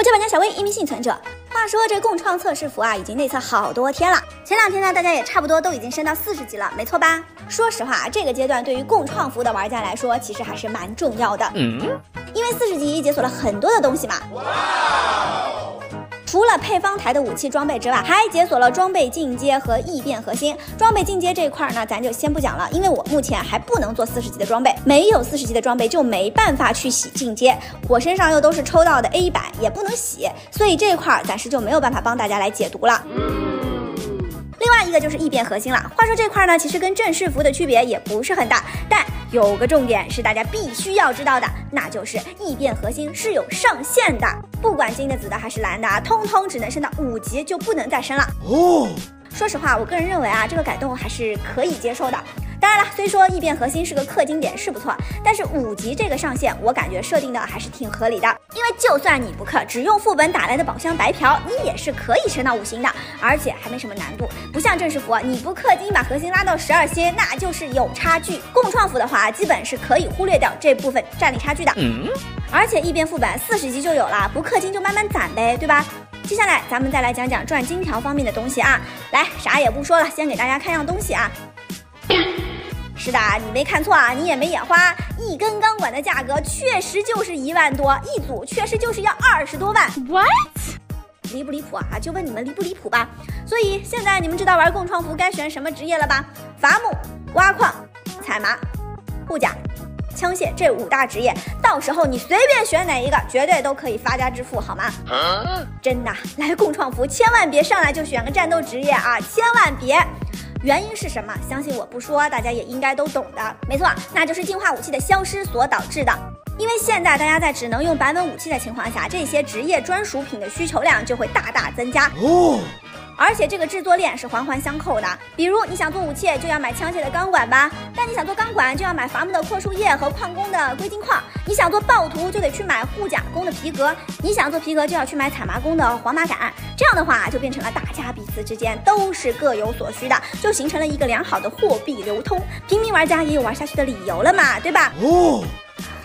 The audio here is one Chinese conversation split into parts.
我叫板娘小薇，一名幸存者。话说这共创测试服啊，已经内测好多天了。前2天呢，大家也差不多都已经升到40级了，没错吧？说实话，这个阶段对于共创服的玩家来说，其实还是蛮重要的。因为40级解锁了很多的东西嘛。除了配方台的武器装备之外，还解锁了装备进阶和异变核心。装备进阶这一块呢，咱就先不讲了，因为我目前还不能做40级的装备，没有40级的装备就没办法去洗进阶。我身上又都是抽到的 A 版，也不能洗，所以这一块暂时就没有办法帮大家来解读了。另外一个就是异变核心了。话说这块呢，其实跟正式服的区别也不是很大，但有个重点是大家必须要知道的，那就是异变核心是有上限的，不管金的、紫的还是蓝的，通通只能升到5级，就不能再升了。说实话，我个人认为啊，这个改动还是可以接受的。当然了，虽说异变核心是个氪金点是不错，但是5级这个上限，我感觉设定的还是挺合理的。因为就算你不氪，只用副本打来的宝箱白嫖，你也是可以升到5星的，而且还没什么难度。不像正式服，你不氪金把核心拉到12星，那就是有差距。共创服的话，基本是可以忽略掉这部分战力差距的。而且异变副本40级就有了，不氪金就慢慢攒呗，对吧？接下来咱们再来讲讲赚金条方面的东西啊。来，啥也不说了，先给大家看样东西啊。是的，你没看错啊，你也没眼花，一根钢管的价格确实就是1万多，一组确实就是要20多万。What？ 离不离谱啊？就问你们离不离谱吧。所以现在你们知道玩共创服该选什么职业了吧？伐木、挖矿、采麻、护甲、枪械这5大职业，到时候你随便选哪一个，绝对都可以发家致富，好吗？真的，来共创服千万别上来就选个战斗职业啊，千万别。原因是什么？相信我不说，大家也应该都懂的。没错，那就是进化武器的消失所导致的。因为现在大家在只能用版本武器的情况下，这些职业专属品的需求量就会大大增加。而且这个制作链是环环相扣的，比如你想做武器就要买枪械的钢管吧，但你想做钢管就要买伐木的阔树叶和矿工的硅金矿，你想做暴徒就得去买护甲工的皮革，你想做皮革就要去买采麻工的黄麻杆，这样的话就变成了大家彼此之间都是各有所需的，就形成了一个良好的货币流通，平民玩家也有玩下去的理由了嘛，对吧？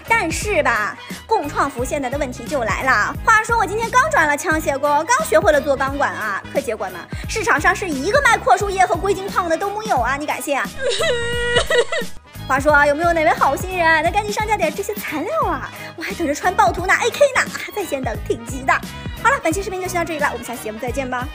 但是吧，共创服现在的问题就来了。话说我今天刚转了枪械工，刚学会了做钢管啊，可结果呢，市场上是一个卖阔树叶和硅金矿的都没有啊，你敢信啊？话说有没有哪位好心人能赶紧上架点这些材料啊？我还等着穿暴徒拿 AK 呢，在线等挺急的。好了，本期视频就先到这里了，我们下期节目再见吧。